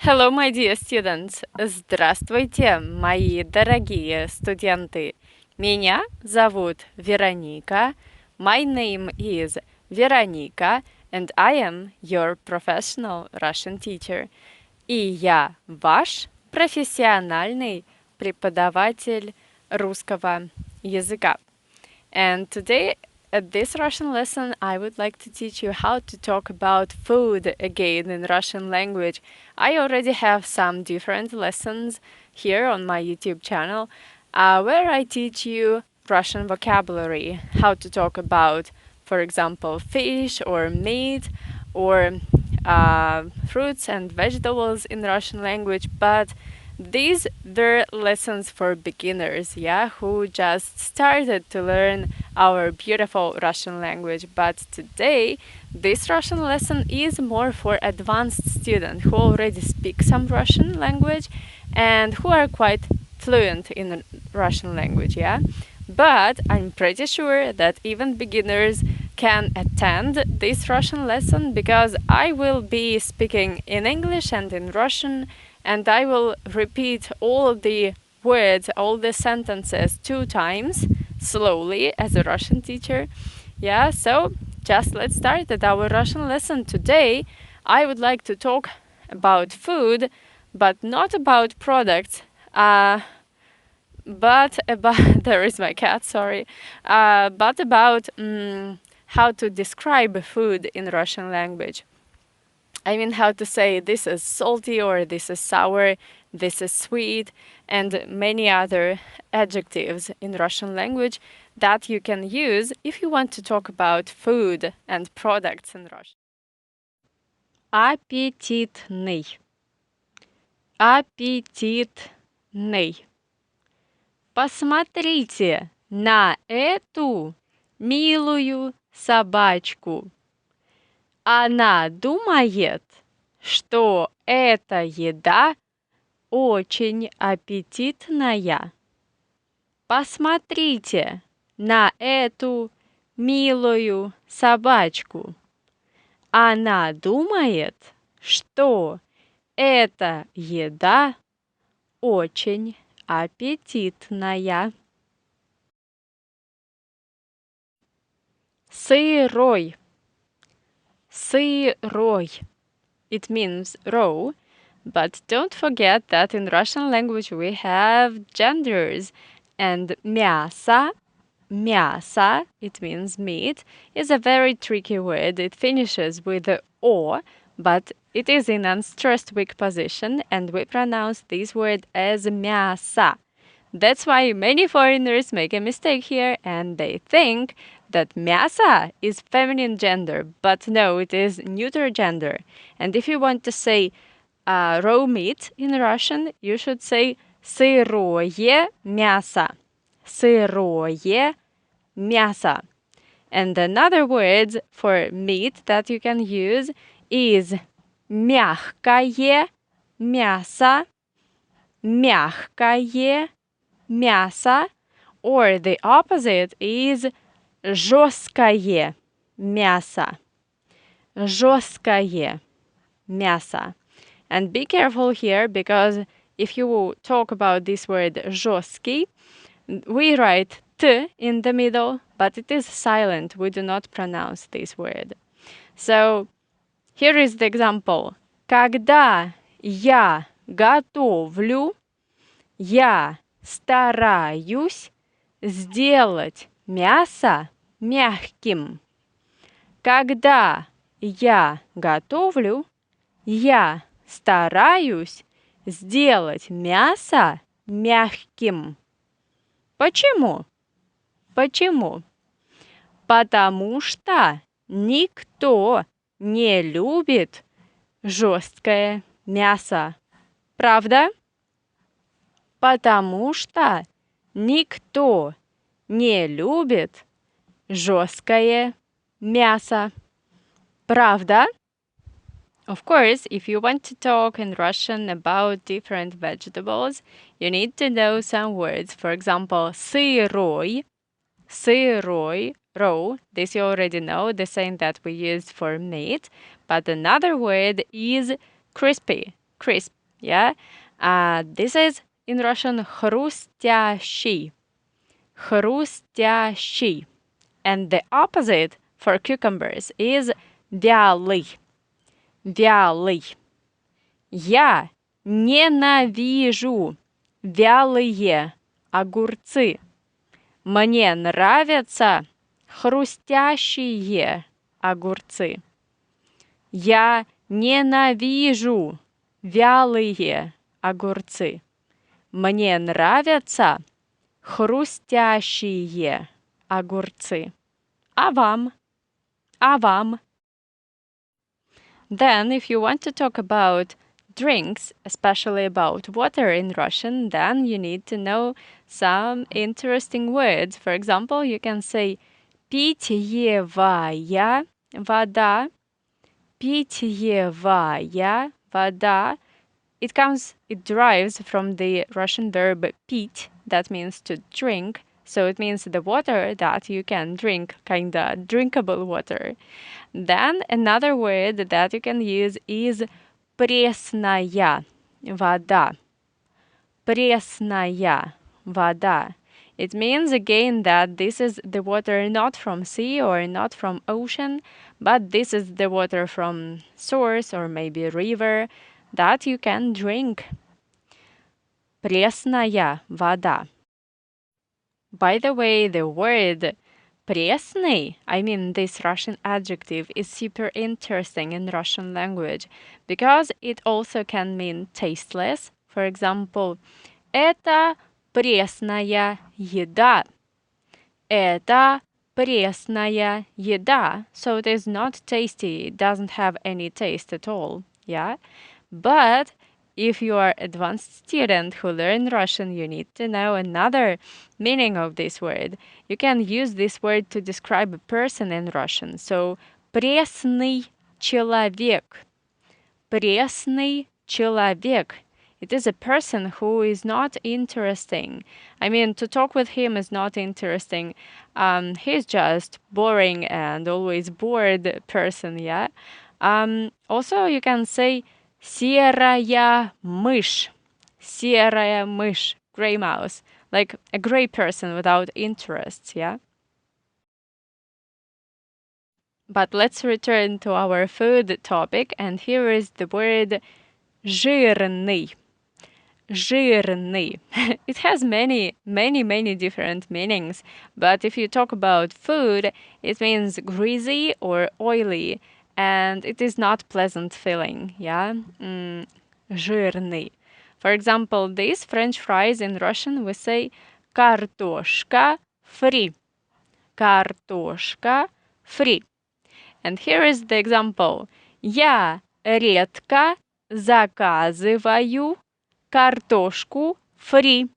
Hello, my dear students! Здравствуйте, мои дорогие студенты! Меня зовут Veronika. My name is Veronika, and I am your professional Russian teacher. И я ваш профессиональный преподаватель русского языка. And today, at this Russian lesson, I would like to teach you how to talk about food again in Russian language. I already have some different lessons here on my YouTube channel where I teach you Russian vocabulary, how to talk about, for example, fish or meat or fruits and vegetables in Russian language, but these were lessons for beginners, who just started to learn our beautiful Russian language. But today, this Russian lesson is more for advanced students who already speak some Russian language and who are quite fluent in Russian language, But I'm pretty sure that even beginners can attend this Russian lesson because I will be speaking in English and in Russian, and I will repeat all the words, all the sentences 2 times slowly as a Russian teacher. So just let's start at our Russian lesson. Today I would like to talk about food, but not about products, but about there is my cat, sorry, but about how to describe food in Russian language. I mean, how to say this is salty or this is sour, this is sweet, and many other adjectives in Russian language that you can use if you want to talk about food and products in Russian. Аппетитный. Аппетитный. Посмотрите на эту милую собачку. Она думает, что эта еда очень аппетитная. Посмотрите на эту милую собачку. Она думает, что эта еда очень аппетитная. Сырой. Сырой. It means raw, but don't forget that in Russian language we have genders, and мясо, it means meat, is a very tricky word. It finishes with the o, but it is in unstressed weak position, and we pronounce this word as мясо. That's why many foreigners make a mistake here, and they think that мясо is feminine gender, but no, it is neuter gender. And if you want to say raw meat in Russian, you should say сырое мясо. Сырое мясо. And another word for meat that you can use is мягкое мясо. Мягкое мясо. Or the opposite is жесткое мясо. Жесткое мясо. And be careful here, because if you talk about this word жесткий, we write t in the middle, but it is silent. We do not pronounce this word. So here is the example. Когда я готовлю, я стараюсь сделать мясо мягким. Когда я готовлю, я стараюсь сделать мясо мягким. Почему? Почему? Потому что никто не любит жесткое мясо. Правда? Потому что никто не любит жесткое мясо. Правда? Of course, if you want to talk in Russian about different vegetables, you need to know some words. For example, сырой, сырой, raw. This you already know, the same that we used for meat. But another word is crispy, crisp. Yeah, this is in Russian хрустящий, хрустящий. And the opposite for cucumbers is вялый, вялый. Я ненавижу вялые огурцы. Мне нравятся хрустящие огурцы. Я ненавижу вялые огурцы. Мне нравятся хрустящие огурцы. А вам? А вам? Then, if you want to talk about drinks, especially about water in Russian, then you need to know some interesting words. For example, you can say питьевая вода, питьевая вода. It derives from the Russian verb пить, that means to drink. So it means the water that you can drink, kinda drinkable water. Then another word that you can use is пресная вода. Пресная вода. It means again that this is the water not from sea or not from ocean, but this is the water from source or maybe river that you can drink. Пресная вода. By the way, the word пресный, I mean this Russian adjective, is super interesting in Russian language because it also can mean tasteless. For example, это пресная еда. Это пресная еда. So it is not tasty, it doesn't have any taste at all, yeah? But if you are advanced student who learn Russian, you need to know another meaning of this word. You can use this word to describe a person in Russian. So, пресный человек. Пресный человек. It is a person who is not interesting. I mean, to talk with him is not interesting. He's just boring and always bored person, yeah? Also, you can say серая мышь. Серая мышь. Gray mouse. Like a gray person without interests, yeah? But let's return to our food topic, and here is the word жирный. Жирный. It has many different meanings, but if you talk about food, it means greasy or oily, and it is not pleasant feeling, yeah? Жирный. For example, these French fries in Russian we say картошка фри. Картошка фри. And here is the example. Я редко заказываю картошку фри,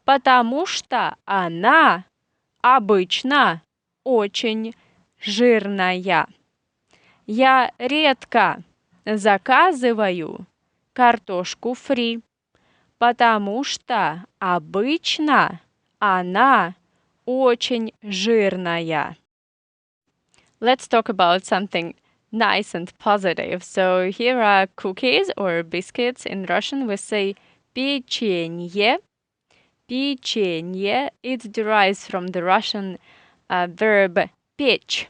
потому что она обычно очень жирная. Я редко заказываю картошку фри, потому что обычно она очень жирная. Let's talk about something nice and positive. So here are cookies or biscuits. In Russian we say печенье. Печенье. It derives from the Russian verb печь.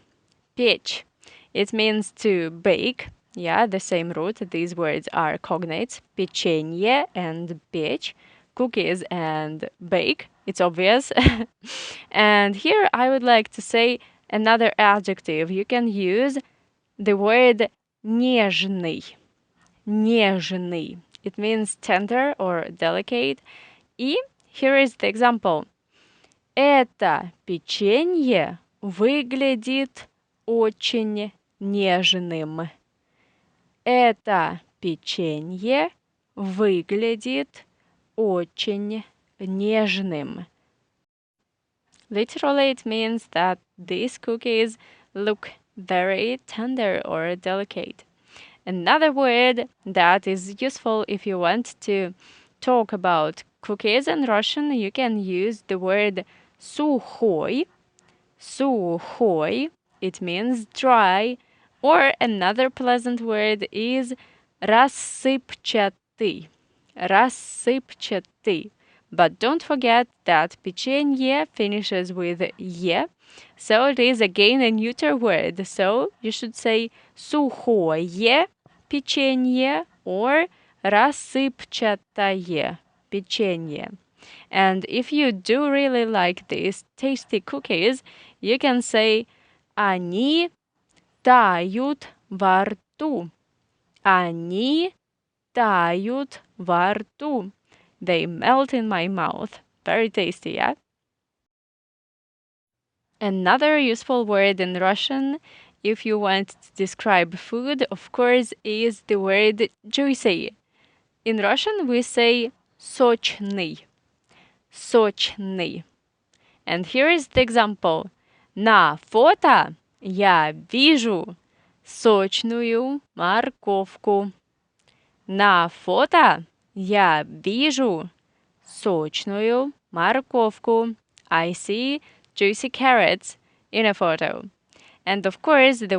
Печь. It means to bake. Yeah, the same root. These words are cognates. Печенье and печь. Cookies and bake. It's obvious. And here I would like to say another adjective. You can use the word нежный. Нежный. It means tender or delicate. И here is the example. Это печенье выглядит очень нежным. Это печенье выглядит очень нежным. Literally, it means that these cookies look very tender or delicate. Another word that is useful if you want to talk about cookies in Russian, you can use the word сухой. Сухой. It means dry. Or another pleasant word is рассыпчатый. рассыпчатый. But don't forget that печенье finishes with «е», so it is again a neuter word. So you should say сухое печенье or рассыпчатое печенье. And if you do really like these tasty cookies, you can say они тают во рту. Они тают во рту. They melt in my mouth. Very tasty, yeah? Another useful word in Russian, if you want to describe food, of course, is the word juicy. In Russian, we say сочный. Сочный. And here is the example. На фото я вижу сочную морковку. На фото я вижу сочную морковку. I see juicy carrots in a photo. And of course, the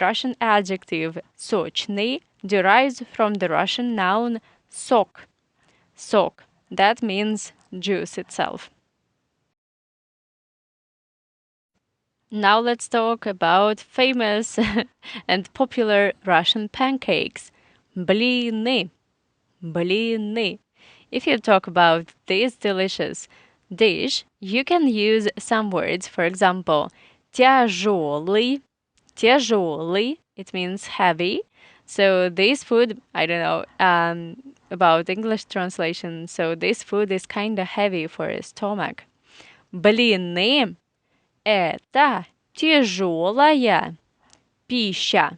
Russian adjective сочный derives from the Russian noun сок. Сок. That means juice itself. Now let's talk about famous and popular Russian pancakes. Блины. Блины. If you talk about this delicious dish, you can use some words. For example, тяжелый. Тяжелый. It means heavy. So this food, I don't know about English translation. So this food is kind of heavy for a stomach. Блины. Это тяжелая пища.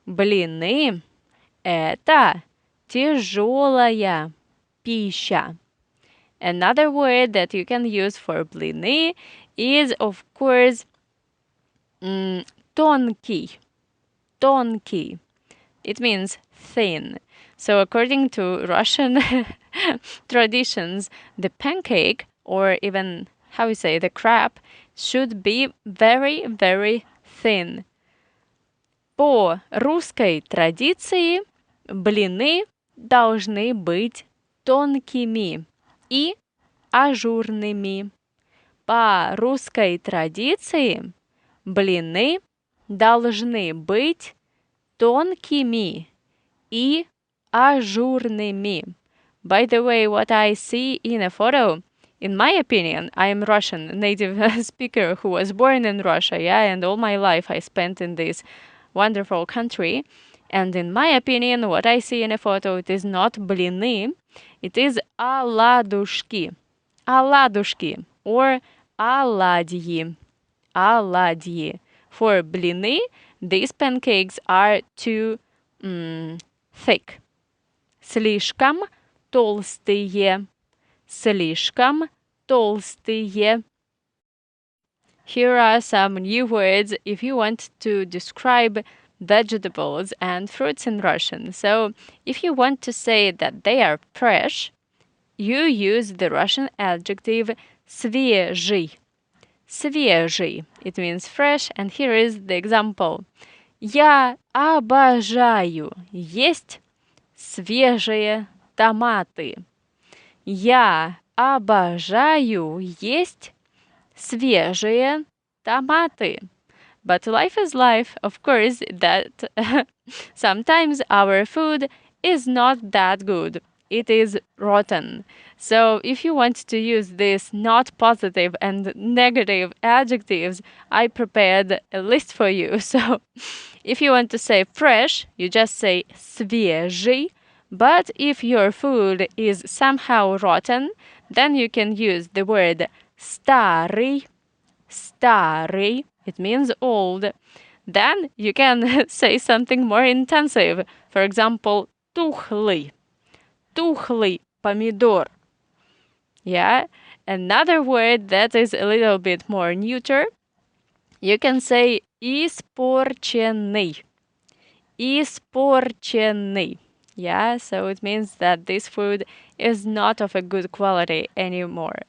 Блины – это тяжелая пища. Another word that you can use for блины is, of course, тонкий. Тонкий. It means thin. So according to Russian traditions, the pancake, or even how we say the crepe, should be very, very thin. По русской традиции блины должны быть тонкими и ажурными. По русской традиции блины должны быть тонкими и ажурными. By the way, what I see in a photo, in my opinion, I am Russian native speaker who was born in Russia, and all my life I spent in this wonderful country. And in my opinion, what I see in a photo, it is not блины, it is оладушки. Оладушки or оладьи. Оладьи. For блины, these pancakes are too thick. Слишком толстые. Слишком толстые. Here are some new words if you want to describe vegetables and fruits in Russian. So, if you want to say that they are fresh, you use the Russian adjective свежий. Свежий. It means fresh, and here is the example. Я обожаю есть свежие томаты. Я обожаю есть свежие томаты. But life is life, of course, that sometimes our food is not that good. It is rotten. So if you want to use these not positive and negative adjectives, I prepared a list for you. So if you want to say fresh, you just say свежий. But if your food is somehow rotten, then you can use the word старый. Старый. It means old. Then you can say something more intensive. For example, тухлый. Тухлый помидор. Yeah. Another word that is a little bit more neuter. You can say испорченный. Испорченный. Yeah, so it means that this food is not of a good quality anymore.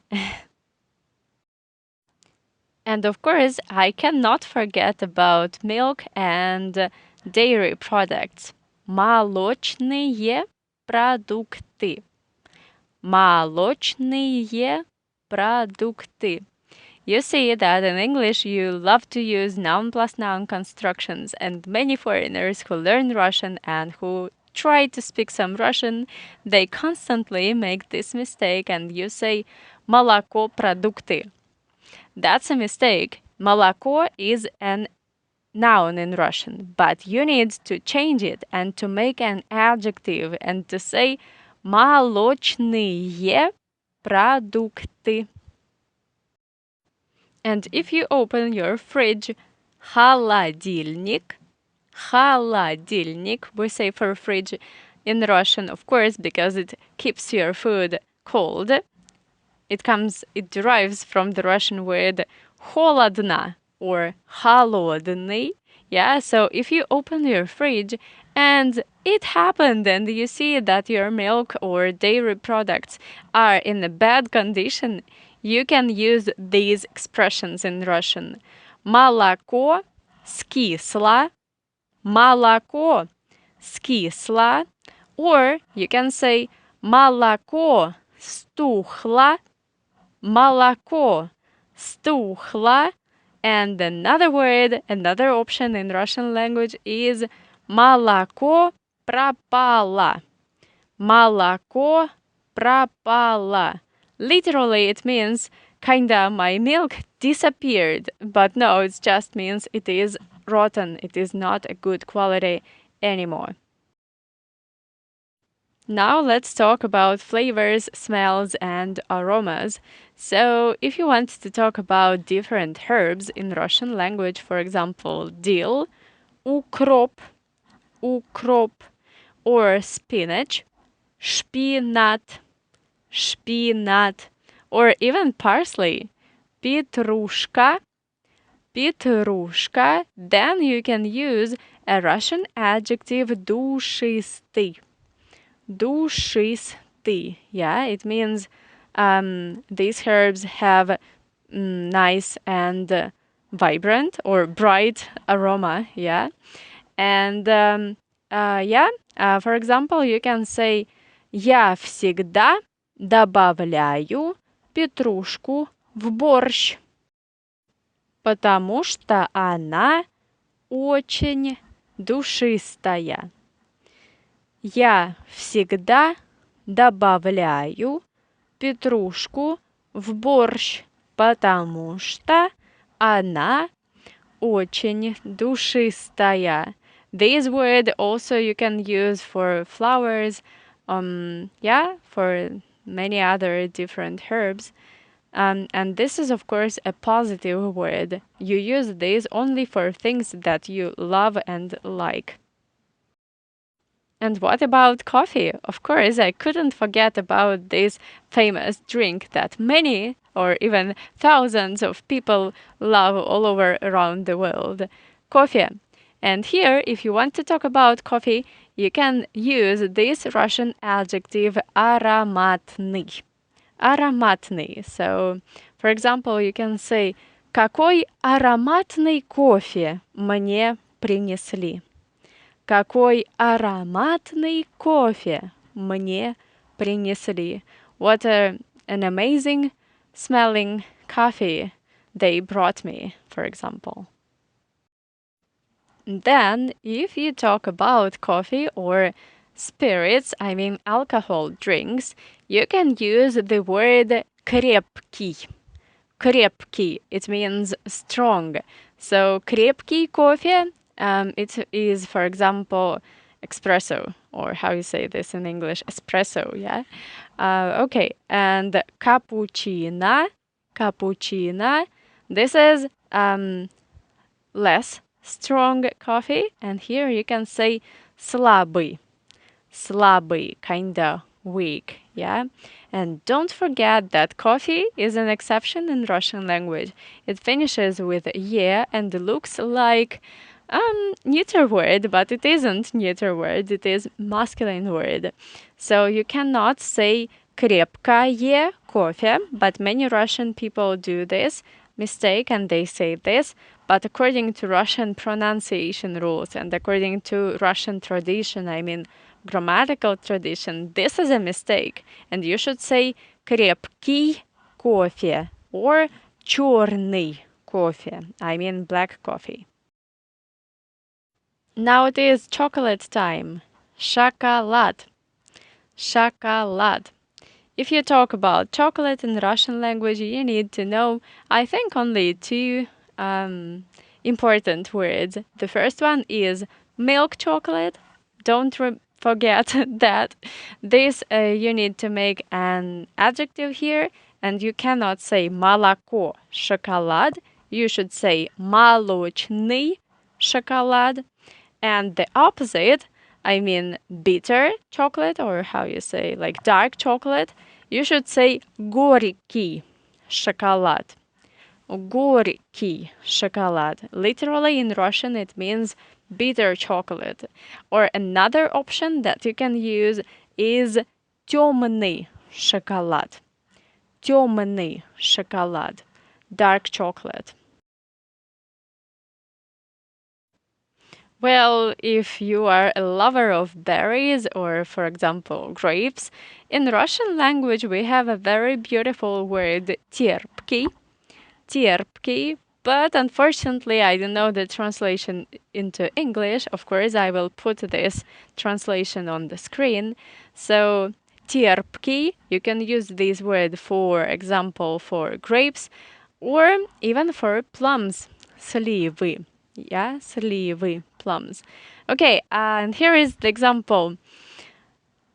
And of course, I cannot forget about milk and dairy products. Молочные продукты. Молочные продукты. You see that in English you love to use noun plus noun constructions, and many foreigners who learn Russian and who try to speak some Russian, they constantly make this mistake and you say молоко продукты. That's a mistake. Молоко is an noun in Russian, but you need to change it and to make an adjective and to say молочные продукты. And if you open your fridge, холодильник, холодильник, we say for fridge in Russian, of course, because it keeps your food cold. It derives from the Russian word холодно or холодный. Yeah, so if you open your fridge and it happened and you see that your milk or dairy products are in a bad condition, you can use these expressions in Russian. Молоко скисло, молоко скисло, or you can say молоко стухло, молоко стухло, and another option in Russian language is молоко пропало, молоко пропало. Literally, it means kinda my milk disappeared, but no, it just means it is rotten. It is not a good quality anymore. Now let's talk about flavors, smells, and aromas. So if you want to talk about different herbs in Russian language, for example, dill, ukrop, ukrop, or spinach, шпинат, шпинат, or even parsley, петрушка, петрушка, then you can use a Russian adjective душистый. Душистый. Yeah, it means these herbs have nice and vibrant or bright aroma. Yeah, and for example, you can say я всегда добавляю петрушку в борщ, потому что она очень душистая. Я всегда добавляю петрушку в борщ, потому что она очень душистая. This word also you can use for flowers, for many other different herbs. And this is, of course, a positive word. You use this only for things that you love and like. And what about coffee? Of course, I couldn't forget about this famous drink that many or even thousands of people love all over around the world. Coffee. And here, if you want to talk about coffee, you can use this Russian adjective ароматный. Ароматный. So, for example, you can say какой ароматный кофе мне принесли. Какой ароматный кофе мне принесли. What an amazing smelling coffee they brought me, for example. Then, if you talk about coffee or spirits, I mean alcohol drinks, you can use the word крепкий. Крепкий, it means strong. So, крепкий кофе, it is, for example, espresso, or how you say this in English, espresso, yeah? Okay, and cappuccino, this is less strong coffee, and here you can say слабый, kinda weak, yeah? And don't forget that coffee is an exception in Russian language. It finishes with "ye" and looks like neuter word, but it isn't neuter word, it is masculine word. So you cannot say крепкое кофе, but many Russian people do this mistake and they say this, but according to Russian pronunciation rules and according to Russian tradition, I mean grammatical tradition, this is a mistake, and you should say крепкий кофе or черный кофе. I mean black coffee. Now it is chocolate time. Шоколад. Шоколад. If you talk about chocolate in Russian language, you need to know, I think, only two important words. The first one is milk chocolate. Don't forget that this you need to make an adjective here, and you cannot say молоко шоколад. You should say молочный шоколад. And the opposite, I mean bitter chocolate, or how you say, like dark chocolate, you should say горький шоколад. Горький шоколад. Literally in Russian it means bitter chocolate. Or another option that you can use is темный шоколад. Темный шоколад. Dark chocolate. Well, if you are a lover of berries or, for example, grapes, in Russian language we have a very beautiful word терпкий. Терпкий, but unfortunately I don't know the translation into English. Of course, I will put this translation on the screen. So, терпкий, you can use this word, for example, for grapes or even for plums. Сливы. Yeah, сливы, plums. Okay, and here is the example.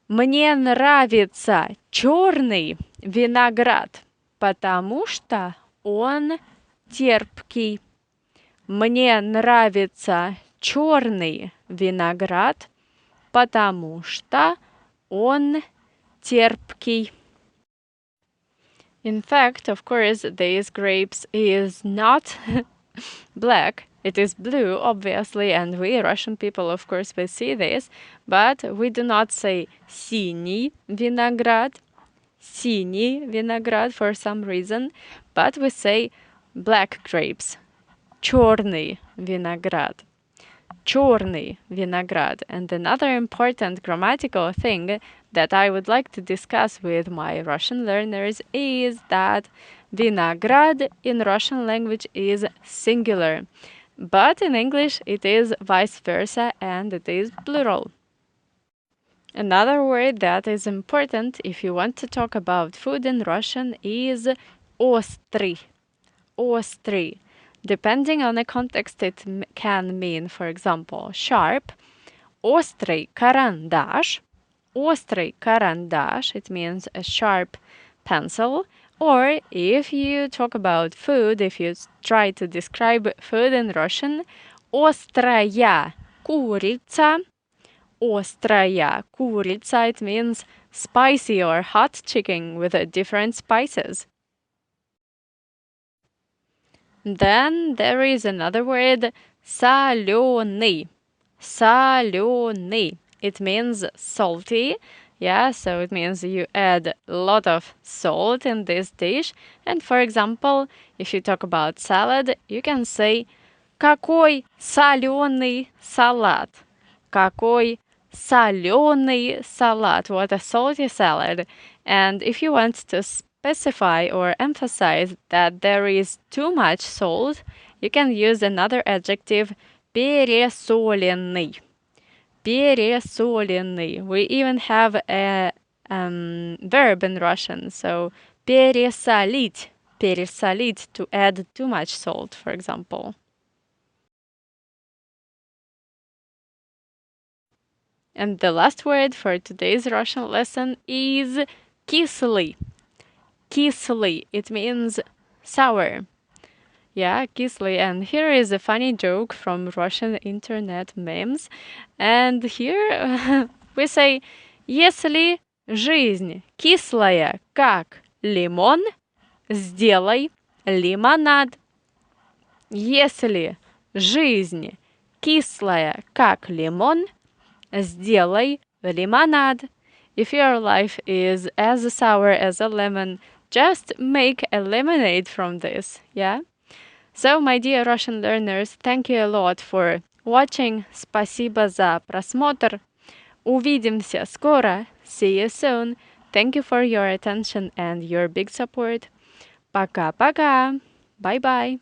Мне нравится черный виноград, потому что он терпкий. Мне нравится черный виноград, потому что он терпкий. In fact, of course, these grapes is not black. It is blue, obviously, and we Russian people, of course, will see this, but we do not say синий виноград, for some reason, but we say black grapes, черный виноград. Черный виноград. And another important grammatical thing that I would like to discuss with my Russian learners is that виноград in Russian language is singular, but in English it is vice versa and it is plural. Another word that is important if you want to talk about food in Russian is острый. Острый. Depending on the context, it can mean, for example, sharp. Острый карандаш. Острый карандаш. It means a sharp pencil. Or if you talk about food, if you try to describe food in Russian, острая курица. Ostraya курица, it means spicy or hot chicken with different spices. Then there is another word, соленый. Соленый. It means salty. Yeah, so it means you add a lot of salt in this dish. And for example, if you talk about salad, you can say какой соленый салат. Какой соленый салат. What a salty salad. And if you want to specify or emphasize that there is too much salt, you can use another adjective, пересоленный. Пересоленный. We even have a verb in Russian, so пересолить. Пересолить, to add too much salt, for example. And the last word for today's Russian lesson is Kisly. Kisly. It means sour. Yeah, Kisly. And here is a funny joke from Russian internet memes. And here we say, если жизнь кислая, как лимон, сделай лимонад. Если жизнь кислая, как лимон, сделай лимонад. If your life is as sour as a lemon, just make a lemonade from this, yeah? So, my dear Russian learners, thank you a lot for watching. Спасибо за просмотр. Увидимся скоро. See you soon. Thank you for your attention and your big support. Пока-пока. Bye-bye.